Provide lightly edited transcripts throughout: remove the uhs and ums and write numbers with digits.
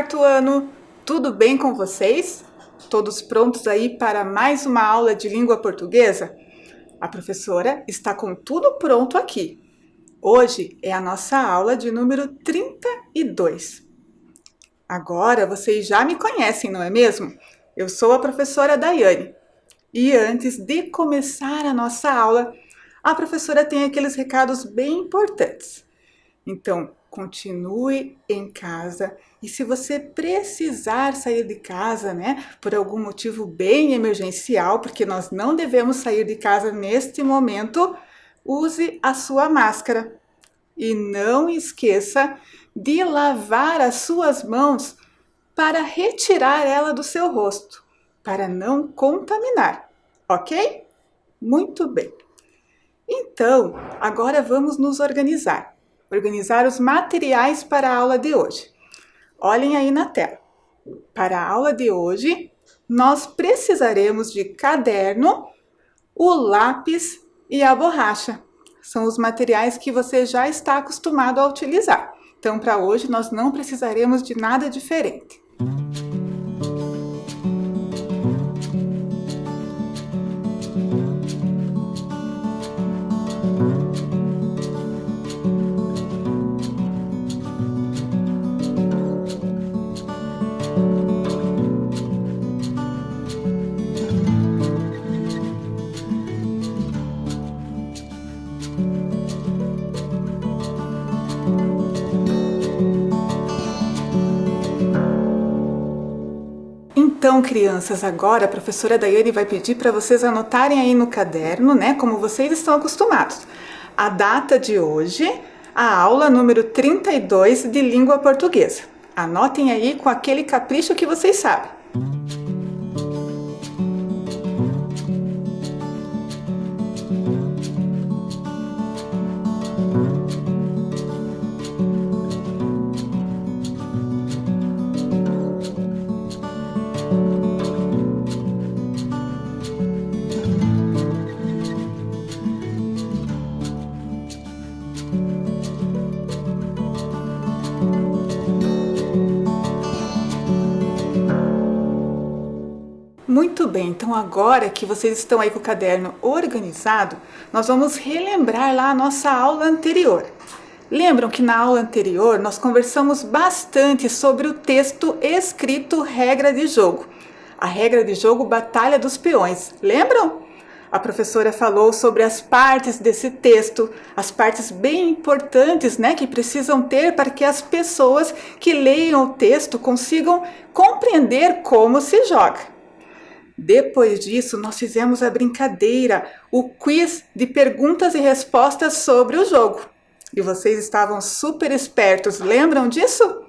quarto ano, tudo bem com vocês? Todos prontos aí para mais uma aula de língua portuguesa? A professora está com tudo pronto aqui. Hoje é a nossa aula de número 32. Agora vocês já me conhecem, não é mesmo? Eu sou a professora Daiane. E antes de começar a nossa aula, a professora tem aqueles recados bem importantes. Então, continue em casa e se você precisar sair de casa, por algum motivo bem emergencial, porque nós não devemos sair de casa neste momento, use a sua máscara. E não esqueça de lavar as suas mãos para retirar ela do seu rosto, para não contaminar, ok? Muito bem. Então, agora vamos nos organizar os materiais para a aula de hoje. Olhem aí na tela. Para a aula de hoje, nós precisaremos de caderno, o lápis e a borracha. São os materiais que você já está acostumado a utilizar. Então, para hoje, nós não precisaremos de nada diferente. Então, crianças, agora a professora Daiane vai pedir para vocês anotarem aí no caderno, como vocês estão acostumados, a data de hoje, a aula número 32 de língua portuguesa. Anotem aí com aquele capricho que vocês sabem. Muito bem, então agora que vocês estão aí com o caderno organizado, nós vamos relembrar lá a nossa aula anterior. Lembram que na aula anterior nós conversamos bastante sobre o texto escrito Regra de Jogo. A regra de jogo Batalha dos Peões, lembram? A professora falou sobre as partes desse texto, as partes bem importantes, que precisam ter para que as pessoas que leiam o texto consigam compreender como se joga. Depois disso, nós fizemos a brincadeira, o quiz de perguntas e respostas sobre o jogo. E vocês estavam super espertos, lembram disso?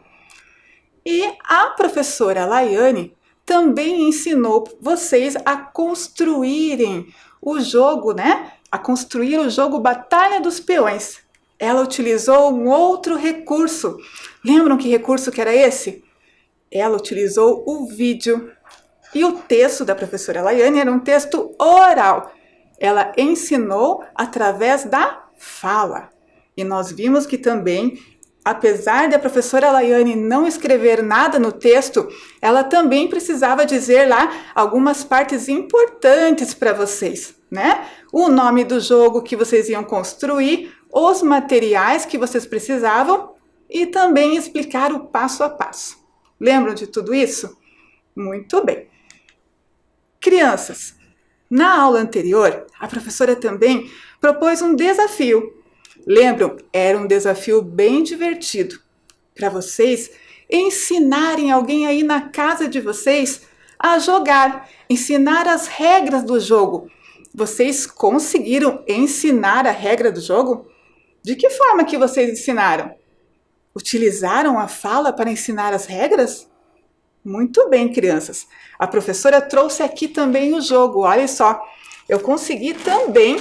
E a professora Laiane também ensinou vocês a construírem o jogo, a construir o jogo Batalha dos Peões. Ela utilizou um outro recurso. Lembram que recurso que era esse? Ela utilizou o vídeo. E o texto da professora Laiane era um texto oral. Ela ensinou através da fala. E nós vimos que também, apesar da professora Laiane não escrever nada no texto, ela também precisava dizer lá algumas partes importantes para vocês, O nome do jogo que vocês iam construir, os materiais que vocês precisavam e também explicar o passo a passo. Lembram de tudo isso? Muito bem. Crianças, na aula anterior, a professora também propôs um desafio. Lembram? Era um desafio bem divertido para vocês ensinarem alguém aí na casa de vocês a jogar, ensinar as regras do jogo. Vocês conseguiram ensinar a regra do jogo? De que forma que vocês ensinaram? Utilizaram a fala para ensinar as regras? Muito bem, crianças. A professora trouxe aqui também o jogo. Olha só, eu consegui também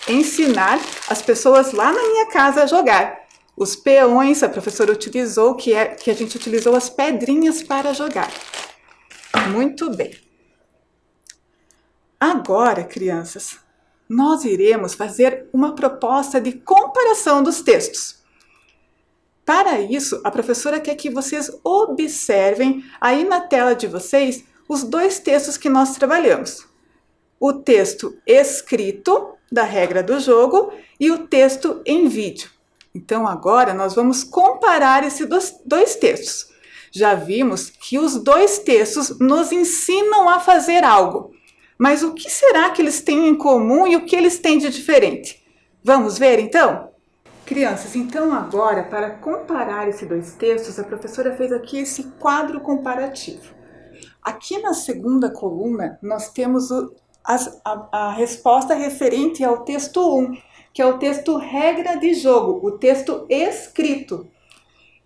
ensinar as pessoas lá na minha casa a jogar. Os peões, a professora utilizou, que a gente utilizou as pedrinhas para jogar. Muito bem. Agora, crianças, nós iremos fazer uma proposta de comparação dos textos. Para isso, a professora quer que vocês observem aí na tela de vocês os dois textos que nós trabalhamos. O texto escrito da regra do jogo e o texto em vídeo. Então agora nós vamos comparar esses dois textos. Já vimos que os dois textos nos ensinam a fazer algo. Mas o que será que eles têm em comum e o que eles têm de diferente? Vamos ver então? Crianças, então agora, para comparar esses dois textos, a professora fez aqui esse quadro comparativo. Aqui na segunda coluna, nós temos a resposta referente ao texto 1, que é o texto regra de jogo, o texto escrito.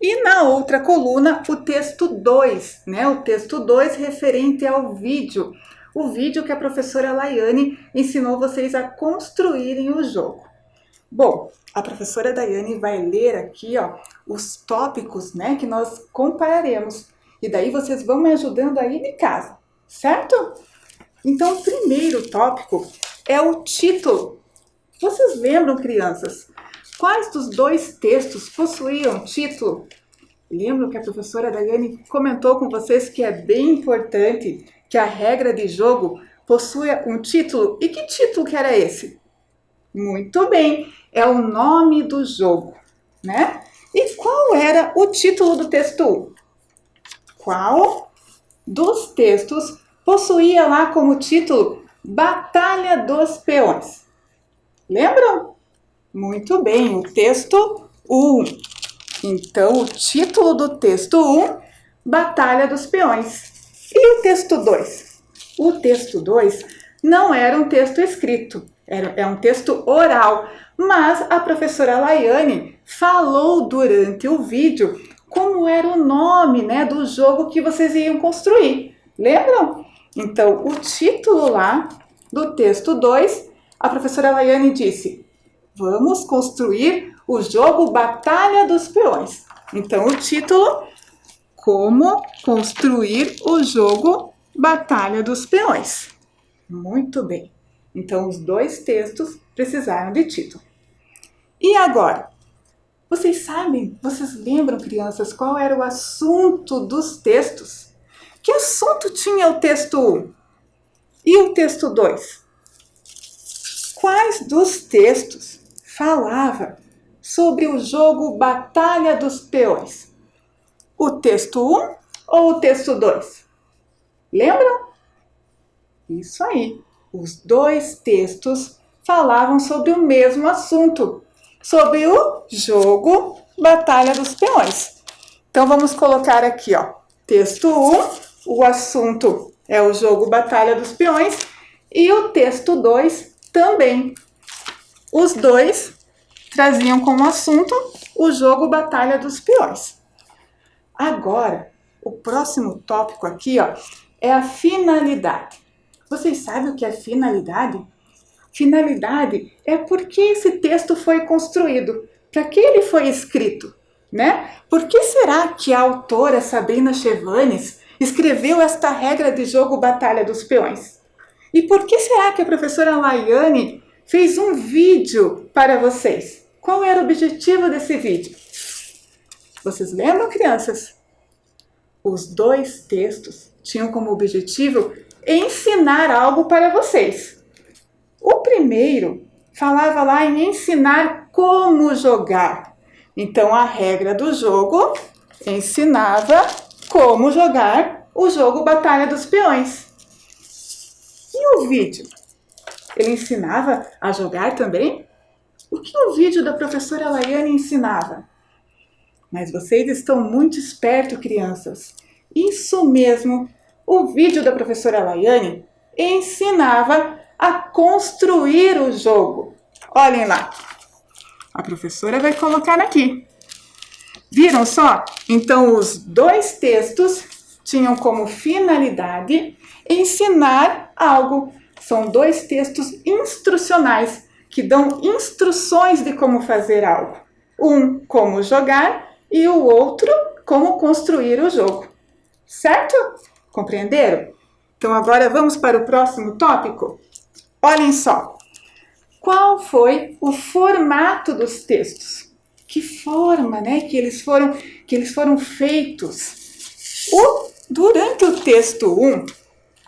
E na outra coluna, o texto 2, né? O texto 2 referente ao vídeo. O vídeo que a professora Laiane ensinou vocês a construírem o jogo. Bom, a professora Daiane vai ler aqui, ó, os tópicos, né, que nós compararemos. E daí vocês vão me ajudando aí de casa, certo? Então, o primeiro tópico é o título. Vocês lembram, crianças, quais dos dois textos possuíam título? Lembram que a professora Daiane comentou com vocês que é bem importante que a regra de jogo possua um título? E que título que era esse? Muito bem, é o nome do jogo, né? E qual era o título do texto 1? Qual dos textos possuía lá como título Batalha dos Peões? Lembram? Muito bem, o texto 1. Então, o título do texto 1, Batalha dos Peões. E o texto 2? O texto 2 não era um texto escrito, é um texto oral, mas a professora Laiane falou durante o vídeo como era o nome, né, do jogo que vocês iam construir. Lembram? Então, o título lá do texto 2, a professora Laiane disse: vamos construir o jogo Batalha dos Peões. Então, o título: Como construir o jogo Batalha dos Peões. Muito bem. Então, os dois textos precisaram de título. E agora? Vocês sabem, vocês lembram, crianças, qual era o assunto dos textos? Que assunto tinha o texto 1? E o texto 2? Quais dos textos falava sobre o jogo Batalha dos Peões? O texto 1 ou o texto 2? Lembram? Isso aí. Os dois textos falavam sobre o mesmo assunto, sobre o jogo Batalha dos Peões. Então vamos colocar aqui, ó, texto 1, o assunto é o jogo Batalha dos Peões, e o texto 2 também. Os dois traziam como assunto o jogo Batalha dos Peões. Agora, o próximo tópico aqui, ó, é a finalidade. Vocês sabem o que é finalidade? Finalidade é por que esse texto foi construído, para que ele foi escrito, né? Por que será que a autora Sabrina Chevanes escreveu esta regra de jogo Batalha dos Peões? E por que será que a professora Laiane fez um vídeo para vocês? Qual era o objetivo desse vídeo? Vocês lembram, crianças? Os dois textos tinham como objetivo ensinar algo para vocês. O primeiro falava lá em ensinar como jogar. Então, a regra do jogo ensinava como jogar o jogo Batalha dos Peões. E o vídeo? Ele ensinava a jogar também? O que o vídeo da professora Laiane ensinava? Mas vocês estão muito espertos, crianças. Isso mesmo, o vídeo da professora Laiane ensinava a construir o jogo. Olhem lá, a professora vai colocar aqui. Viram só? Então, os dois textos tinham como finalidade ensinar algo. São dois textos instrucionais que dão instruções de como fazer algo. Um, como jogar, e o outro, como construir o jogo. Certo? Compreenderam? Então, agora vamos para o próximo tópico? Olhem só. Qual foi o formato dos textos? que forma, né, que eles foram feitos. Durante o texto 1,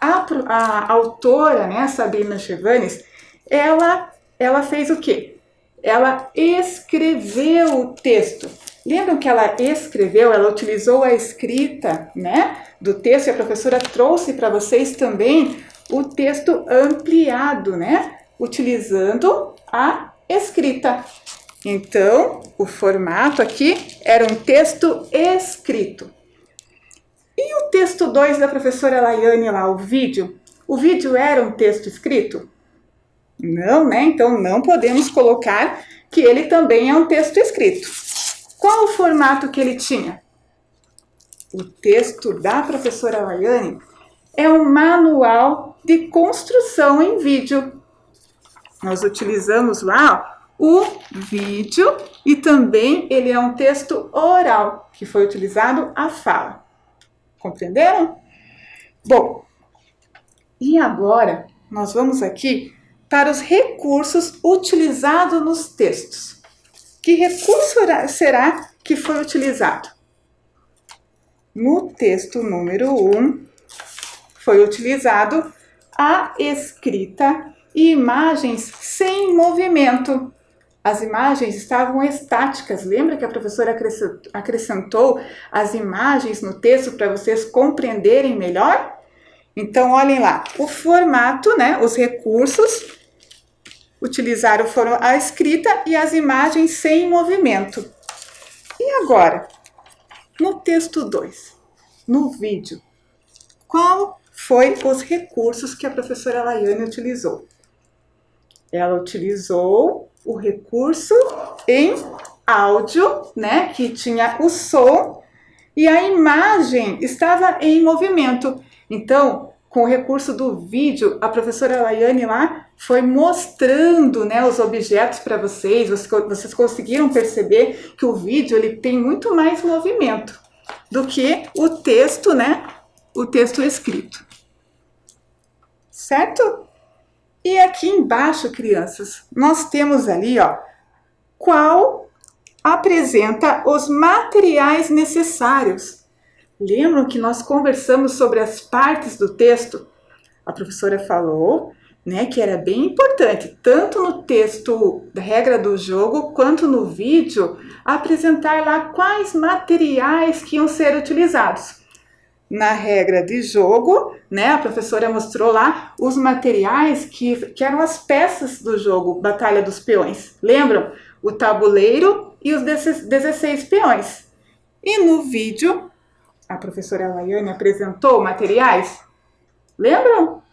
a autora, né, Sabrina Chevanes, ela fez o quê? Ela escreveu o texto. Lembram que ela escreveu, ela utilizou a escrita, né, do texto, e a professora trouxe para vocês também o texto ampliado, né, utilizando a escrita. Então, o formato aqui era um texto escrito. E o texto 2 da professora Laiane lá, o vídeo? O vídeo era um texto escrito? Não, né? Então não podemos colocar que ele também é um texto escrito. Qual o formato que ele tinha? O texto da professora Laiane é um manual de construção em vídeo. Nós utilizamos lá o vídeo e também ele é um texto oral, que foi utilizado a fala. Compreenderam? Bom, e agora nós vamos aqui para os recursos utilizados nos textos. Que recurso será que foi utilizado? No texto número 1, foi utilizado a escrita e imagens sem movimento. As imagens estavam estáticas. Lembra que a professora acrescentou as imagens no texto para vocês compreenderem melhor? Então, olhem lá, o formato, né, os recursos utilizaram foram a escrita e as imagens sem movimento. E agora, no texto 2, no vídeo, qual foi os recursos que a professora Laiane utilizou? Ela utilizou o recurso em áudio, né, que tinha o som e a imagem estava em movimento. Então, com o recurso do vídeo, a professora Laiane lá foi mostrando, né, os objetos para vocês. Vocês conseguiram perceber que o vídeo ele tem muito mais movimento do que o texto, né, o texto escrito. Certo? E aqui embaixo, crianças, nós temos ali, ó, qual apresenta os materiais necessários. Lembram que nós conversamos sobre as partes do texto? A professora falou, né, que era bem importante, tanto no texto da regra do jogo, quanto no vídeo, apresentar lá quais materiais que iam ser utilizados. Na regra de jogo, né, a professora mostrou lá os materiais que eram as peças do jogo Batalha dos Peões. Lembram? O tabuleiro e os 16 peões. E no vídeo, a professora Laiane apresentou materiais. Lembram?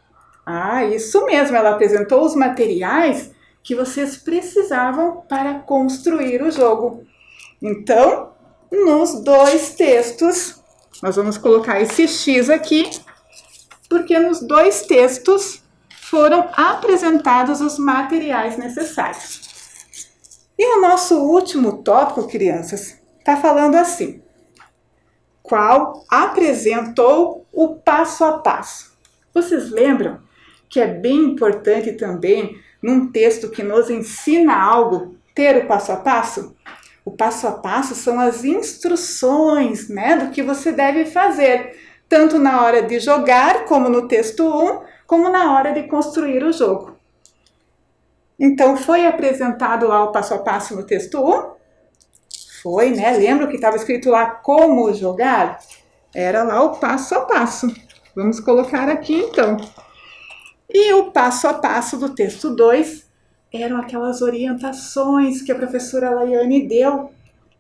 Ah, isso mesmo, ela apresentou os materiais que vocês precisavam para construir o jogo. Então, nos dois textos, nós vamos colocar esse X aqui, porque nos dois textos foram apresentados os materiais necessários. E o nosso último tópico, crianças, está falando assim: qual apresentou o passo a passo. Vocês lembram que é bem importante também, num texto que nos ensina algo, ter o passo a passo? O passo a passo são as instruções, né, do que você deve fazer, tanto na hora de jogar, como no texto 1, como na hora de construir o jogo. Então, foi apresentado lá o passo a passo no texto 1? Foi, né? Lembra que estava escrito lá como jogar? Era lá o passo a passo. Vamos colocar aqui, então. E o passo a passo do texto 2 eram aquelas orientações que a professora Laiane deu.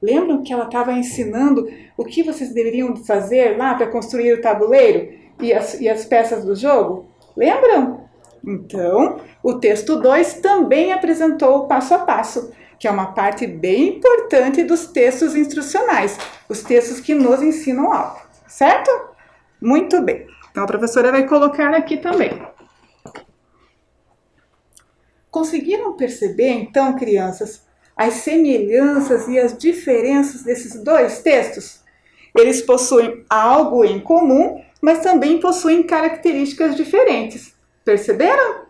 Lembram que ela estava ensinando o que vocês deveriam fazer lá para construir o tabuleiro e as peças do jogo? Lembram? Então, o texto 2 também apresentou o passo a passo, que é uma parte bem importante dos textos instrucionais, os textos que nos ensinam algo, certo? Muito bem. Então, a professora vai colocar aqui também. Conseguiram perceber, então, crianças, as semelhanças e as diferenças desses dois textos? Eles possuem algo em comum, mas também possuem características diferentes. Perceberam?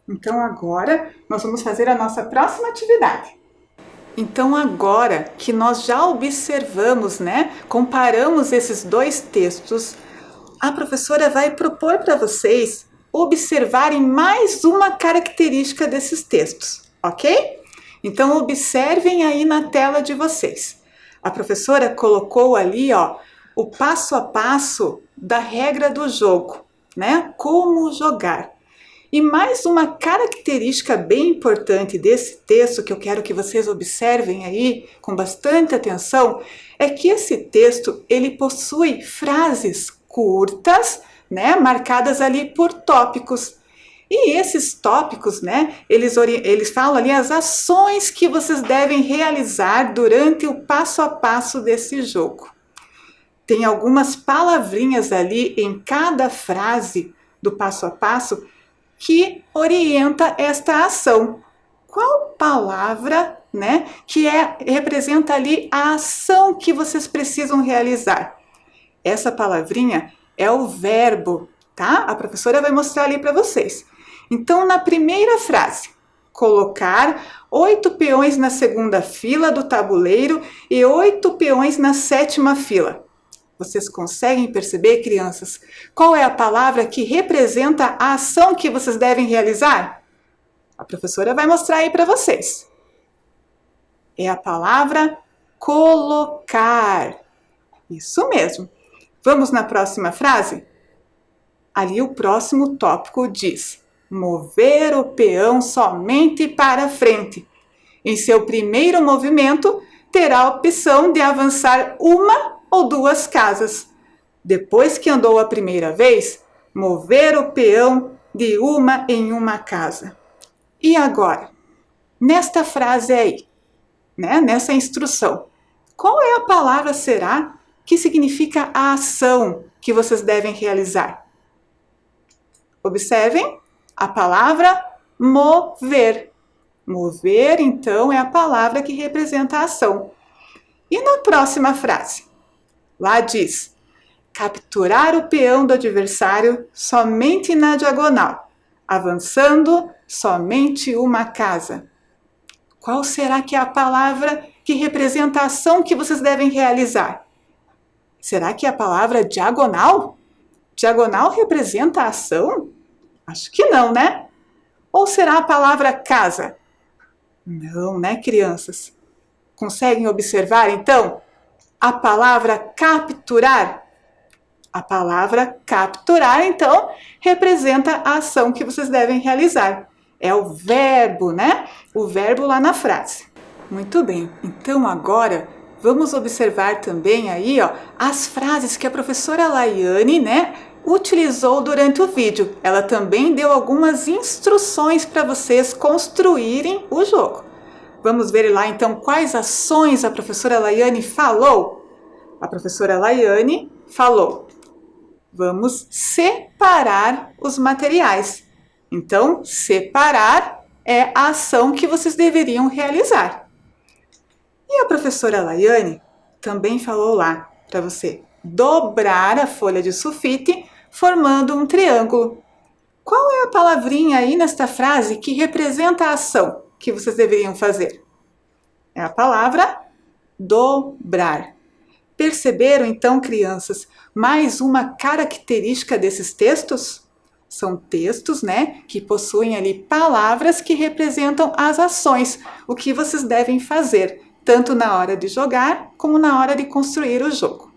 Então, agora, nós vamos fazer a nossa próxima atividade. Então agora que nós já observamos, né, comparamos esses dois textos, a professora vai propor para vocês observarem mais uma característica desses textos, ok? Então observem aí na tela de vocês. A professora colocou ali, ó, o passo a passo da regra do jogo, né? Como jogar. E mais uma característica bem importante desse texto, que eu quero que vocês observem aí com bastante atenção, é que esse texto ele possui frases curtas, né, marcadas ali por tópicos. E esses tópicos, né, eles falam ali as ações que vocês devem realizar durante o passo a passo desse jogo. Tem algumas palavrinhas ali em cada frase do passo a passo que orienta esta ação. Qual palavra, né, que representa ali a ação que vocês precisam realizar? Essa palavrinha é o verbo, tá? A professora vai mostrar ali para vocês. Então, na primeira frase, colocar 8 peões na segunda fila do tabuleiro e 8 peões na sétima fila. Vocês conseguem perceber, crianças, qual é a palavra que representa a ação que vocês devem realizar? A professora vai mostrar aí para vocês. É a palavra colocar. Isso mesmo. Vamos na próxima frase? Ali o próximo tópico diz: mover o peão somente para frente. Em seu primeiro movimento, terá a opção de avançar uma ou 2 casas. Depois que andou a primeira vez, mover o peão de uma em uma casa. E agora? Nesta frase aí, né? Nessa instrução, qual é a palavra será que significa a ação que vocês devem realizar? Observem a palavra mover. Mover, então, é a palavra que representa a ação. E na próxima frase? Lá diz: capturar o peão do adversário somente na diagonal, avançando somente uma casa. Qual será que é a palavra que representa a ação que vocês devem realizar? Será que é a palavra diagonal? Diagonal representa a ação? Acho que não, né? Ou será a palavra casa? Não, né, crianças? Conseguem observar, então, a palavra capturar? A palavra capturar, então, representa a ação que vocês devem realizar. É o verbo, né? O verbo lá na frase. Muito bem. Então, agora, vamos observar também aí, ó, as frases que a professora Laiane, né, utilizou durante o vídeo. Ela também deu algumas instruções para vocês construírem o jogo. Vamos ver lá, então, quais ações a professora Laiane falou? A professora Laiane falou: vamos separar os materiais. Então, separar é a ação que vocês deveriam realizar. E a professora Laiane também falou lá para você dobrar a folha de sulfite formando um triângulo. Qual é a palavrinha aí nesta frase que representa a ação que vocês deveriam fazer? É a palavra dobrar. Perceberam então, crianças, mais uma característica desses textos? São textos, né, que possuem ali palavras que representam as ações, o que vocês devem fazer, tanto na hora de jogar como na hora de construir o jogo.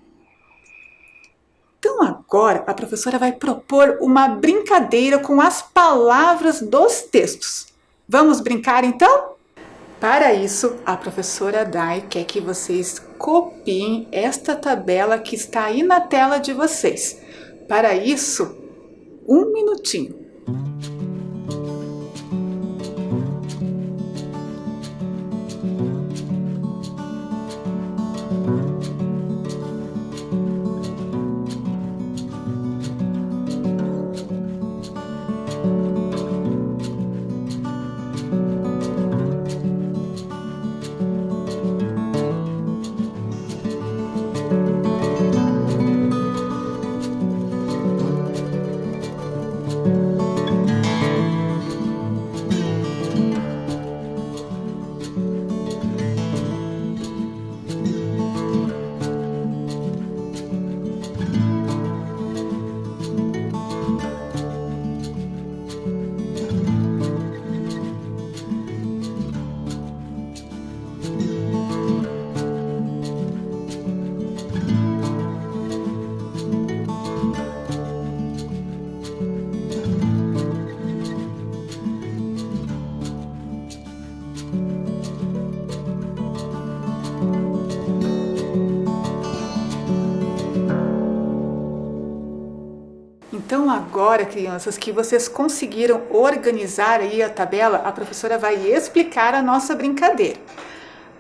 Então agora a professora vai propor uma brincadeira com as palavras dos textos. Vamos brincar então? Para isso, a professora Dai quer que vocês copiem esta tabela que está aí na tela de vocês. Para isso, 1 minutinho. Então agora, crianças, que vocês conseguiram organizar aí a tabela, a professora vai explicar a nossa brincadeira.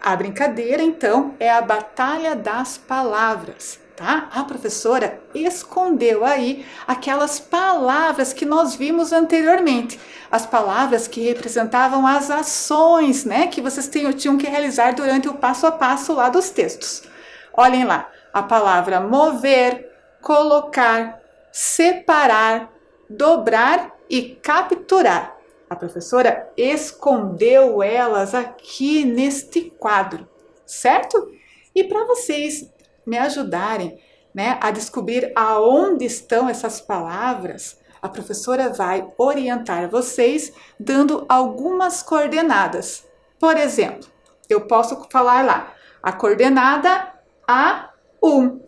A brincadeira, então, é a batalha das palavras, tá? A professora escondeu aí aquelas palavras que nós vimos anteriormente, as palavras que representavam as ações, né, que vocês tinham que realizar durante o passo a passo lá dos textos. Olhem lá, a palavra mover, colocar, separar, dobrar e capturar. A professora escondeu elas aqui neste quadro, certo? E para vocês me ajudarem, né, a descobrir aonde estão essas palavras, a professora vai orientar vocês dando algumas coordenadas. Por exemplo, eu posso falar lá a coordenada A1.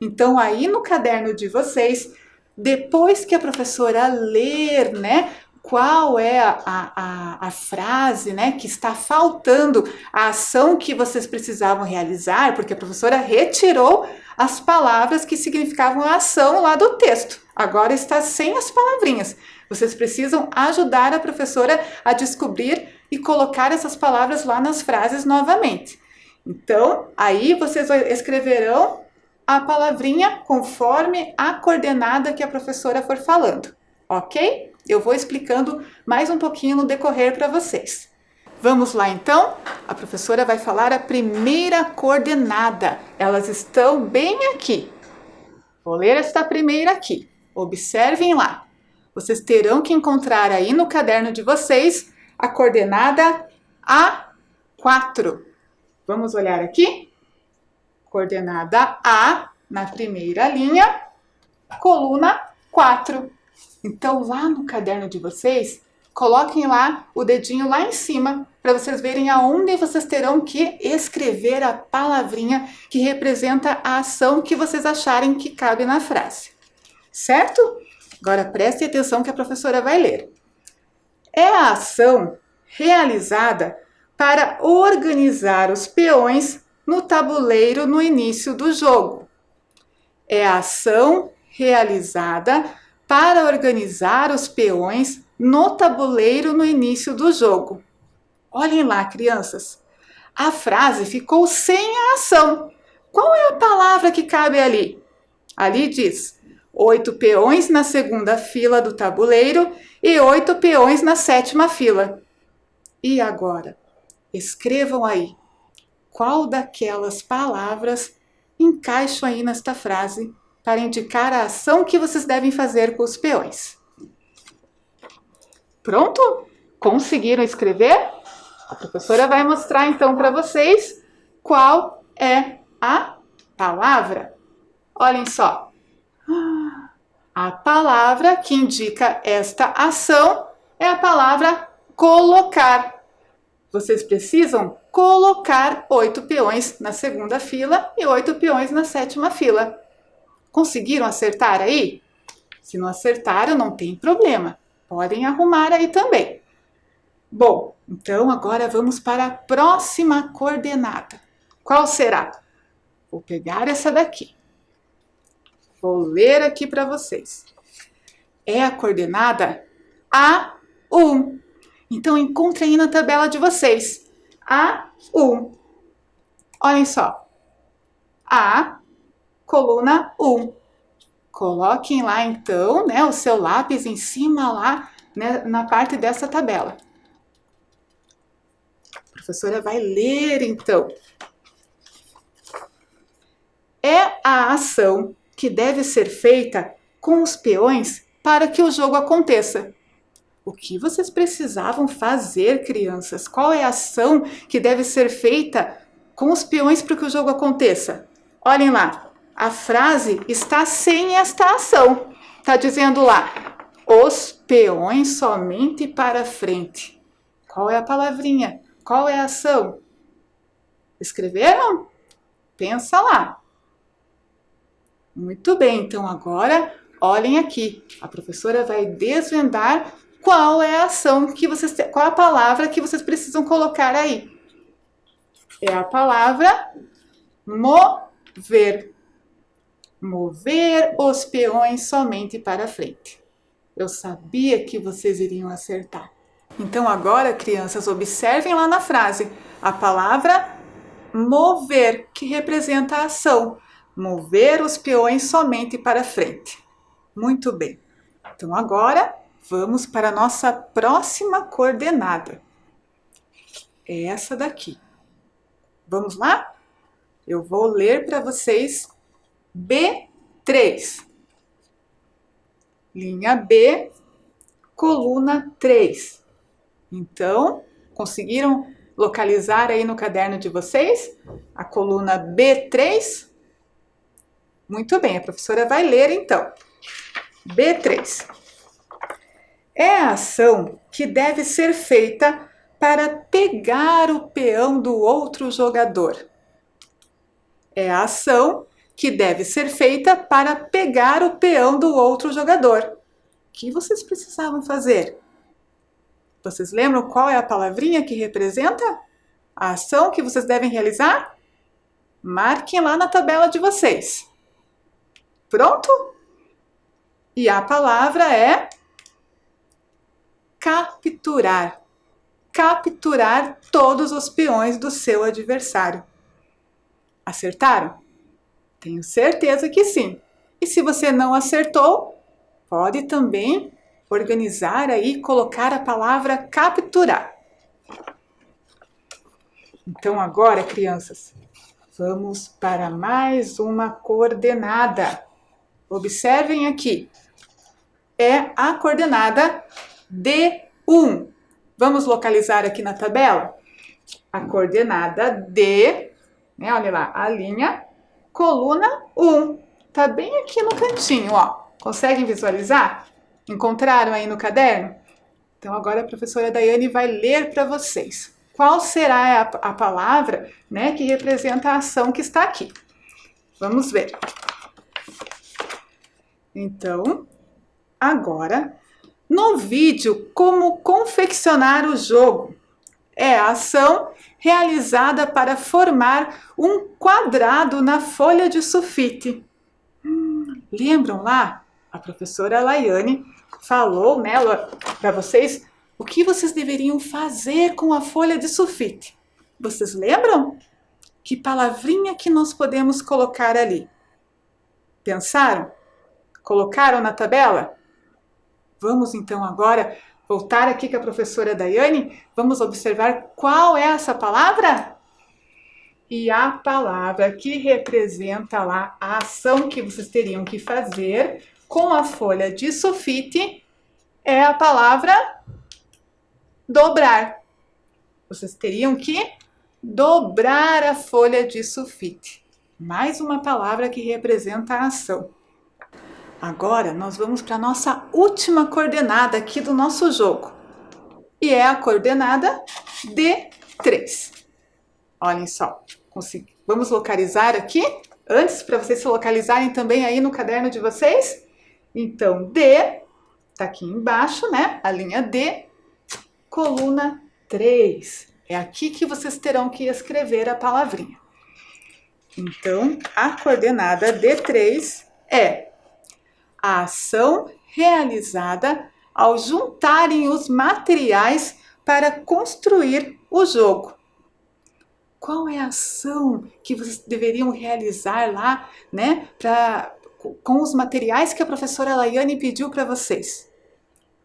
Então, aí no caderno de vocês, depois que a professora ler, né, qual é a frase, né, que está faltando, a ação que vocês precisavam realizar, porque a professora retirou as palavras que significavam a ação lá do texto. Agora está sem as palavrinhas. Vocês precisam ajudar a professora a descobrir e colocar essas palavras lá nas frases novamente. Então, aí vocês escreverão a palavrinha conforme a coordenada que a professora for falando, ok? Eu vou explicando mais um pouquinho no decorrer para vocês. Vamos lá então? A professora vai falar a primeira coordenada. Elas estão bem aqui. Vou ler esta primeira aqui. Observem lá. Vocês terão que encontrar aí no caderno de vocês a coordenada A4. Vamos olhar aqui? Coordenada A na primeira linha, coluna 4. Então, lá no caderno de vocês, coloquem lá o dedinho lá em cima, para vocês verem aonde vocês terão que escrever a palavrinha que representa a ação que vocês acharem que cabe na frase. Certo? Agora prestem atenção que a professora vai ler. É a ação realizada para organizar os peões no tabuleiro no início do jogo. É a ação realizada para organizar os peões no tabuleiro no início do jogo. Olhem lá, crianças. A frase ficou sem a ação. Qual é a palavra que cabe ali? Ali diz 8 peões na segunda fila do tabuleiro e 8 peões na sétima fila. E agora? Escrevam aí. Qual daquelas palavras encaixam aí nesta frase para indicar a ação que vocês devem fazer com os peões? Pronto? Conseguiram escrever? A professora vai mostrar então para vocês qual é a palavra. Olhem só. A palavra que indica esta ação é a palavra colocar. Vocês precisam colocar 8 peões na segunda fila e 8 peões na sétima fila. Conseguiram acertar aí? Se não acertaram, não tem problema. Podem arrumar aí também. Bom, então agora vamos para a próxima coordenada. Qual será? Vou pegar essa daqui. Vou ler aqui para vocês. É a coordenada A1. Então, encontrem aí na tabela de vocês. A1. Olhem só. A, coluna 1. Coloquem lá, então, né, o seu lápis em cima lá, né, na parte dessa tabela. A professora vai ler, então. É a ação que deve ser feita com os peões para que o jogo aconteça. O que vocês precisavam fazer, crianças? Qual é a ação que deve ser feita com os peões para que o jogo aconteça? Olhem lá, a frase está sem esta ação. Está dizendo lá, os peões somente para frente. Qual é a palavrinha? Qual é a ação? Escreveram? Pensa lá. Muito bem, então agora olhem aqui. A professora vai desvendar qual é a ação que vocês têm, qual a palavra que vocês precisam colocar aí. É a palavra mover. Mover os peões somente para frente. Eu sabia que vocês iriam acertar. Então agora, crianças, observem lá na frase a palavra mover, que representa a ação. Mover os peões somente para frente. Muito bem. Então agora vamos para a nossa próxima coordenada. É essa daqui. Vamos lá? Eu vou ler para vocês B3. Linha B, coluna 3. Então, conseguiram localizar aí no caderno de vocês a coluna B3? Muito bem, a professora vai ler então. B3. É a ação que deve ser feita para pegar o peão do outro jogador. É a ação que deve ser feita para pegar o peão do outro jogador. O que vocês precisavam fazer? Vocês lembram qual é a palavrinha que representa a ação que vocês devem realizar? Marquem lá na tabela de vocês. Pronto? E a palavra é capturar. Capturar todos os peões do seu adversário. Acertaram? Tenho certeza que sim. E se você não acertou, pode também organizar aí, colocar a palavra capturar. Então agora, crianças, vamos para mais uma coordenada. Observem aqui. É a coordenada D1. Vamos localizar aqui na tabela? A coordenada D, né? Olha lá, a linha, coluna 1. Tá bem aqui no cantinho, ó. Conseguem visualizar? Encontraram aí no caderno? Então agora a professora Daiane vai ler para vocês. Qual será a palavra, né, que representa a ação que está aqui? Vamos ver. Então, agora, no vídeo Como confeccionar o jogo, é a ação realizada para formar um quadrado na folha de sulfite. Lembram lá? A professora Laiane falou, né, para vocês o que vocês deveriam fazer com a folha de sulfite. Vocês lembram? Que palavrinha que nós podemos colocar ali? Pensaram? Colocaram na tabela? Vamos então agora voltar aqui com a professora Daiane. Vamos observar qual é essa palavra? E a palavra que representa lá a ação que vocês teriam que fazer com a folha de sulfite é a palavra dobrar. Vocês teriam que dobrar a folha de sulfite. Mais uma palavra que representa a ação. Agora nós vamos para a nossa última coordenada aqui do nosso jogo. E é a coordenada D3. Olhem só. Vamos localizar aqui, antes para vocês se localizarem também aí no caderno de vocês. Então, D, tá aqui embaixo, né? A linha D, coluna 3. É aqui que vocês terão que escrever a palavrinha. Então, a coordenada D3 é a ação realizada ao juntarem os materiais para construir o jogo. Qual é a ação que vocês deveriam realizar lá, né, com os materiais que a professora Laiane pediu para vocês?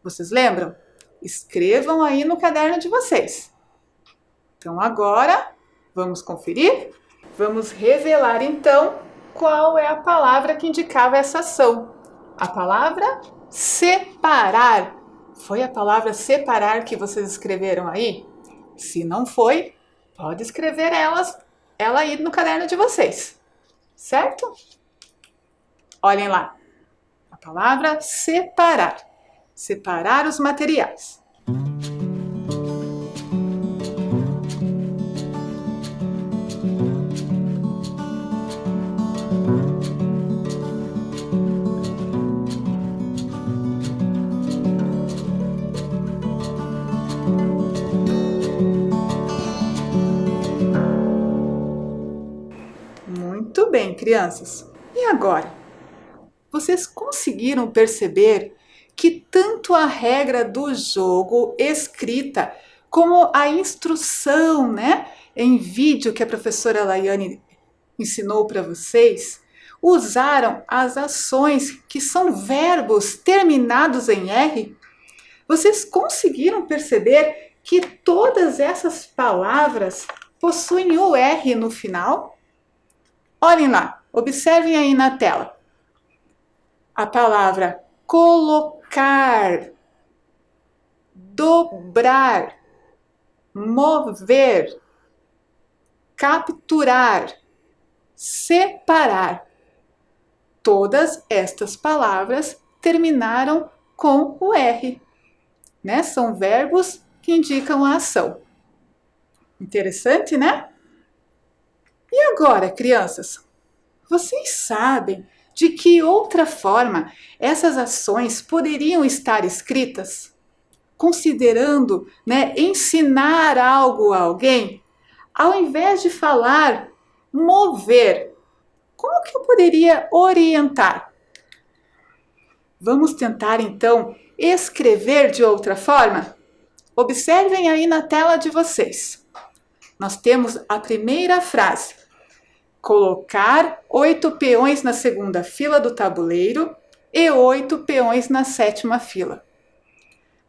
Vocês lembram? Escrevam aí no caderno de vocês. Então agora, vamos conferir? Vamos revelar então qual é a palavra que indicava essa ação. A palavra separar. Foi a palavra separar que vocês escreveram aí? Se não foi, pode escrever ela aí no caderno de vocês, certo? Olhem lá, a palavra separar. Separar os materiais. Muito bem, crianças. E agora? vocês conseguiram perceber que tanto a regra do jogo escrita como a instrução, né, em vídeo que a professora Laiane ensinou para vocês, usaram as ações que são verbos terminados em R? Vocês conseguiram perceber que todas essas palavras possuem o R no final? Olhem lá, observem aí na tela. A palavra colocar, dobrar, mover, capturar, separar. Todas estas palavras terminaram com o R, né? São verbos que indicam a ação. Interessante, né? E agora, crianças, vocês sabem de que outra forma essas ações poderiam estar escritas? Considerando, né, ensinar algo a alguém, ao invés de falar mover, como que eu poderia orientar? Vamos tentar então escrever de outra forma? Observem aí na tela de vocês. Nós temos a primeira frase: colocar 8 peões na segunda fila do tabuleiro e 8 peões na sétima fila.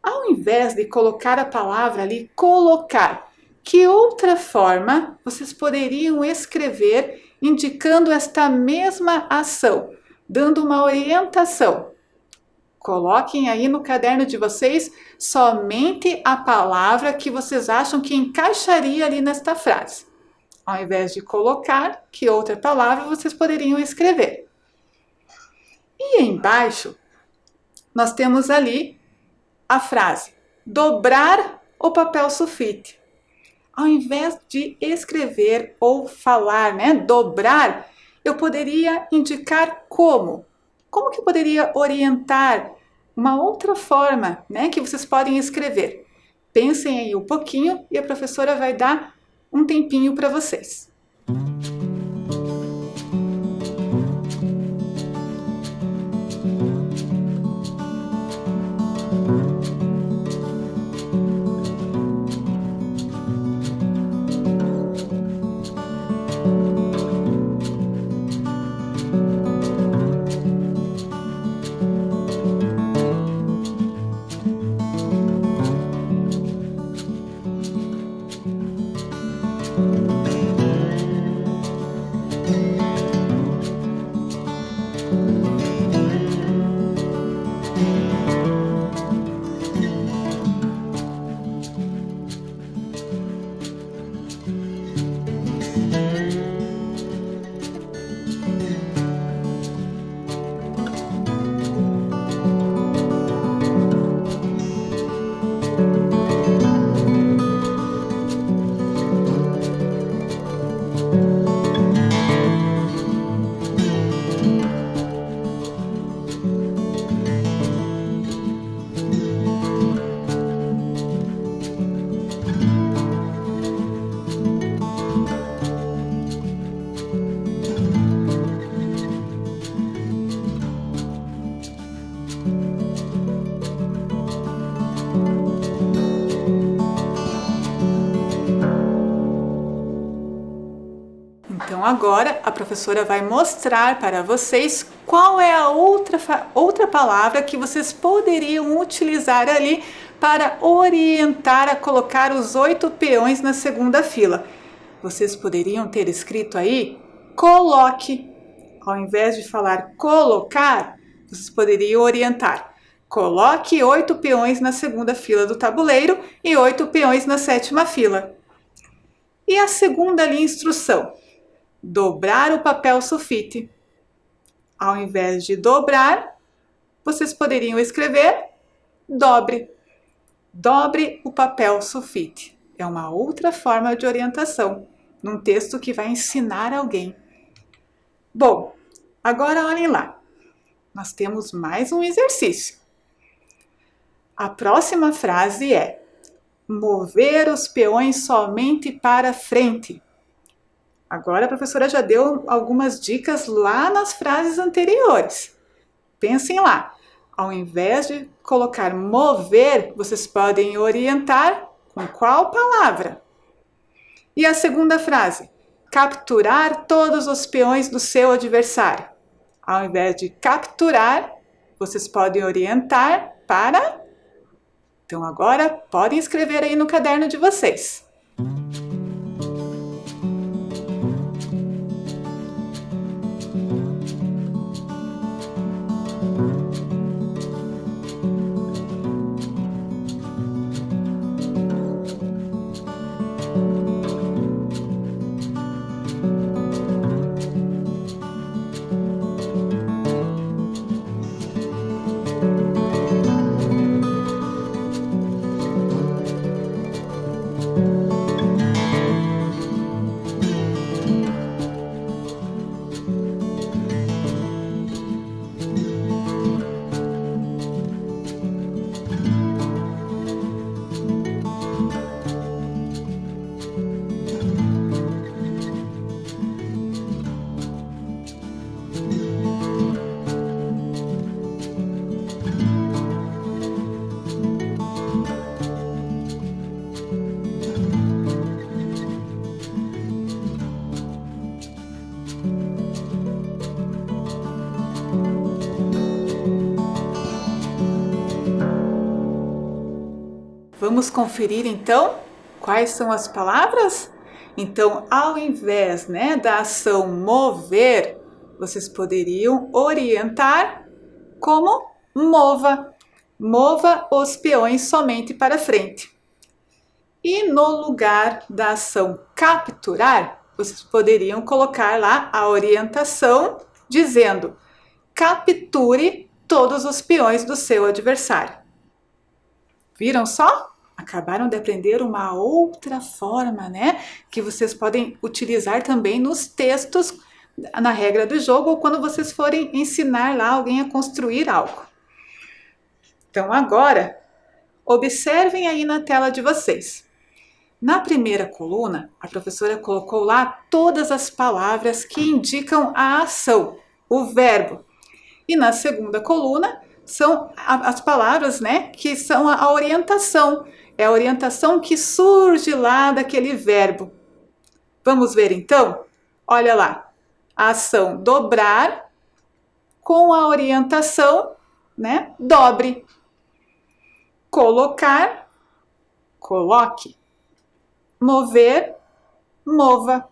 Ao invés de colocar a palavra ali, colocar, que outra forma vocês poderiam escrever indicando esta mesma ação, dando uma orientação? Coloquem aí no caderno de vocês somente a palavra que vocês acham que encaixaria ali nesta frase. Ao invés de colocar, que outra palavra vocês poderiam escrever? E embaixo, nós temos ali a frase dobrar o papel sulfite. Ao invés de escrever ou falar, né, dobrar, eu poderia indicar como. Como que eu poderia orientar uma outra forma, né, que vocês podem escrever? Pensem aí um pouquinho e a professora vai dar um tempinho para vocês. Então agora a professora vai mostrar para vocês qual é a outra palavra que vocês poderiam utilizar ali para orientar a colocar os 8 peões na segunda fila. Vocês poderiam ter escrito aí coloque. Ao invés de falar colocar, vocês poderiam orientar: coloque 8 peões na segunda fila do tabuleiro e 8 peões na sétima fila. E a segunda ali, instrução: dobrar o papel sulfite. Ao invés de dobrar, vocês poderiam escrever dobre. Dobre o papel sulfite. É uma outra forma de orientação, num texto que vai ensinar alguém. Bom, agora olhem lá. Nós temos mais um exercício. A próxima frase é: mover os peões somente para frente. Agora a professora já deu algumas dicas lá nas frases anteriores. Pensem lá. Ao invés de colocar mover, vocês podem orientar com qual palavra? E a segunda frase, capturar todos os peões do seu adversário. Ao invés de capturar, vocês podem orientar para... Então agora podem escrever aí no caderno de vocês. Vamos conferir então quais são as palavras? Então, ao invés, da ação mover, vocês poderiam orientar como mova. Mova os peões somente para frente. E no lugar da ação capturar, vocês poderiam colocar lá a orientação dizendo: capture todos os peões do seu adversário. Viram só? Acabaram de aprender uma outra forma, que vocês podem utilizar também nos textos, na regra do jogo, ou quando vocês forem ensinar lá alguém a construir algo. Então agora, observem aí na tela de vocês. Na primeira coluna, a professora colocou lá todas as palavras que indicam a ação, o verbo. E na segunda coluna, são as palavras, que são a orientação. É a orientação que surge lá daquele verbo. Vamos ver então? Olha lá. A ação dobrar com a orientação, dobre. Colocar, coloque. Mover, mova.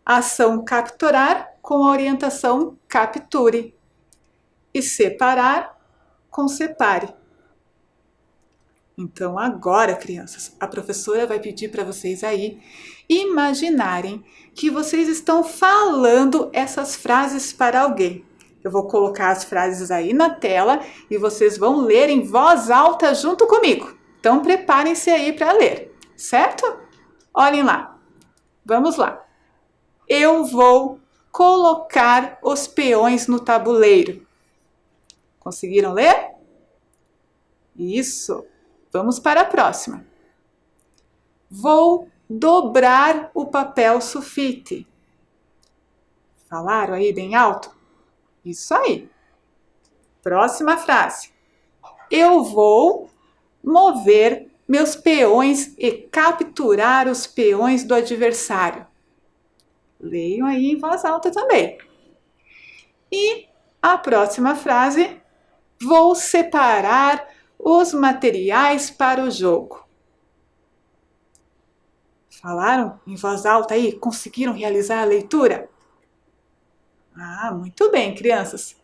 Ação capturar com a orientação capture. E separar com separe. Então agora, crianças, a professora vai pedir para vocês aí imaginarem que vocês estão falando essas frases para alguém. Eu vou colocar as frases aí na tela e vocês vão ler em voz alta junto comigo. Então preparem-se aí para ler, certo? Olhem lá. Vamos lá. Eu vou colocar os peões no tabuleiro. Conseguiram ler? Isso. Vamos para a próxima. Vou dobrar o papel sulfite. Falaram aí bem alto? Isso aí. Próxima frase. Eu vou mover meus peões e capturar os peões do adversário. Leiam aí em voz alta também. E a próxima frase. Vou separar os materiais para o jogo. Falaram em voz alta aí? Conseguiram realizar a leitura? Ah, muito bem, crianças.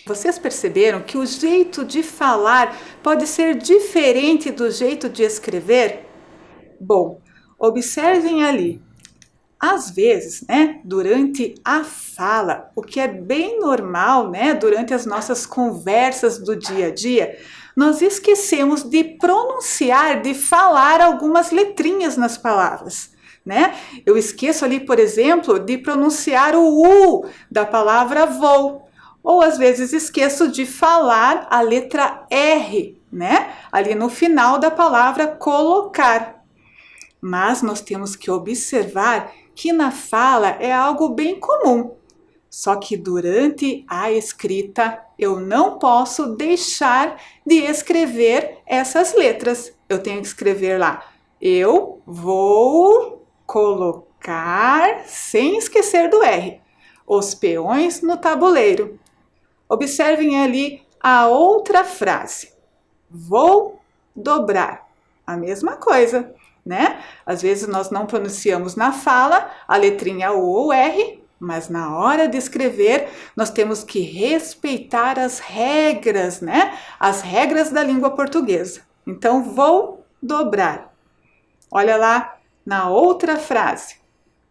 Vocês perceberam que o jeito de falar pode ser diferente do jeito de escrever? Bom, observem ali. Às vezes, durante a fala, o que é bem normal, durante as nossas conversas do dia a dia, nós esquecemos de pronunciar, de falar algumas letrinhas nas palavras, Eu esqueço ali, por exemplo, de pronunciar o U da palavra vou, ou às vezes esqueço de falar a letra R, ali no final da palavra colocar. Mas nós temos que observar que na fala é algo bem comum. Só que durante a escrita eu não posso deixar de escrever essas letras. Eu tenho que escrever lá. Eu vou colocar, sem esquecer do R, os peões no tabuleiro. Observem ali a outra frase. Vou dobrar. A mesma coisa, né? Às vezes nós não pronunciamos na fala a letrinha O ou R, mas na hora de escrever nós temos que respeitar as regras, né? As regras da língua portuguesa. Então, vou dobrar. Olha lá na outra frase.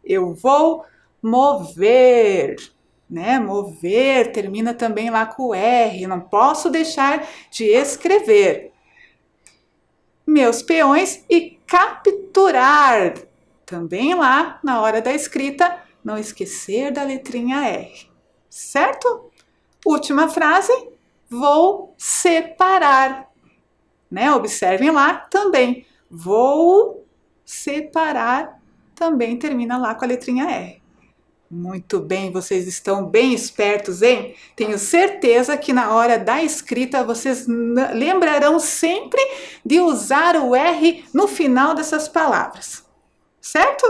Eu vou mover, né? Mover termina também lá com R. Não posso deixar de escrever. Meus peões e capturar. Também lá na hora da escrita, não esquecer da letrinha R. Certo? Última frase. Vou separar. Né? Observem lá também. Vou separar também termina lá com a letrinha R. Muito bem, vocês estão bem espertos, hein? Tenho certeza que na hora da escrita vocês lembrarão sempre de usar o R no final dessas palavras, certo?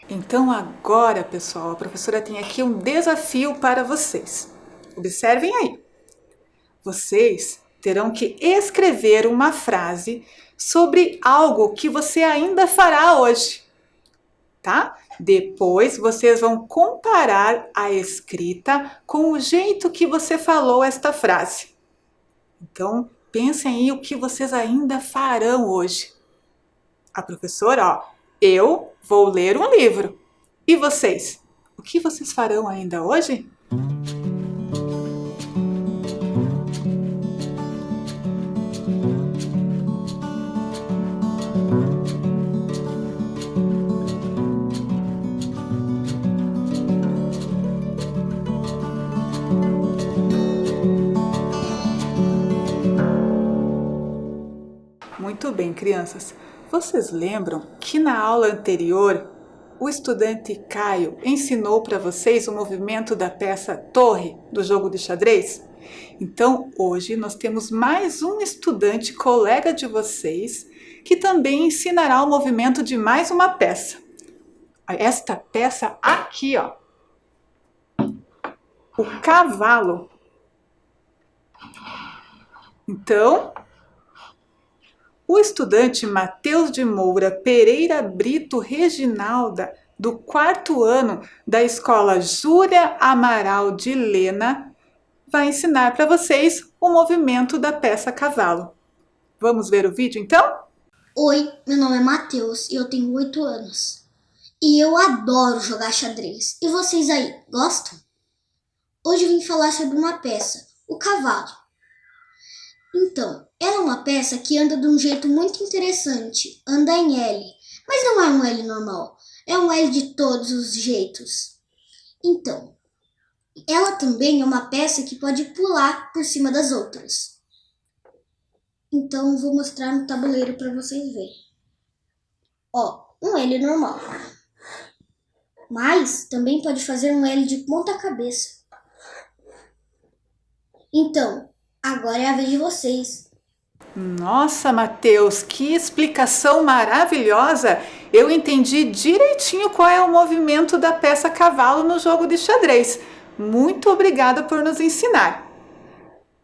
Então agora, pessoal, a professora tem aqui um desafio para vocês. Observem aí. Vocês terão que escrever uma frase sobre algo que você ainda fará hoje, tá? Depois vocês vão comparar a escrita com o jeito que você falou esta frase. Então, pensem aí o que vocês ainda farão hoje. A professora, ó, eu vou ler um livro. E vocês? O que vocês farão ainda hoje? Muito bem, crianças. Vocês lembram que na aula anterior o estudante Caio ensinou para vocês o movimento da peça Torre do jogo de xadrez? Então, hoje nós temos mais um estudante colega de vocês que também ensinará o movimento de mais uma peça. Esta peça aqui, ó. O cavalo. Então, o estudante Matheus de Moura Pereira Brito Reginalda, do 4º ano da escola Júlia Amaral de Lena, vai ensinar para vocês o movimento da peça cavalo. Vamos ver o vídeo então? Oi, meu nome é Matheus e eu tenho 8 anos. E eu adoro jogar xadrez. E vocês aí, gostam? Hoje eu vim falar sobre uma peça, o cavalo. Então, ela é uma peça que anda de um jeito muito interessante, anda em L, mas não é um L normal, é um L de todos os jeitos. Então, ela também é uma peça que pode pular por cima das outras. Então, vou mostrar no tabuleiro para vocês verem. Ó, um L normal. Mas também pode fazer um L de ponta cabeça. Então, agora é a vez de vocês. Nossa, Matheus, que explicação maravilhosa! Eu entendi direitinho qual é o movimento da peça cavalo no jogo de xadrez. Muito obrigada por nos ensinar.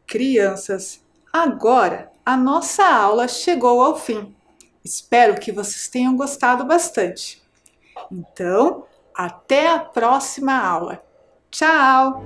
Crianças, agora a nossa aula chegou ao fim. Espero que vocês tenham gostado bastante. Então, até a próxima aula. Tchau!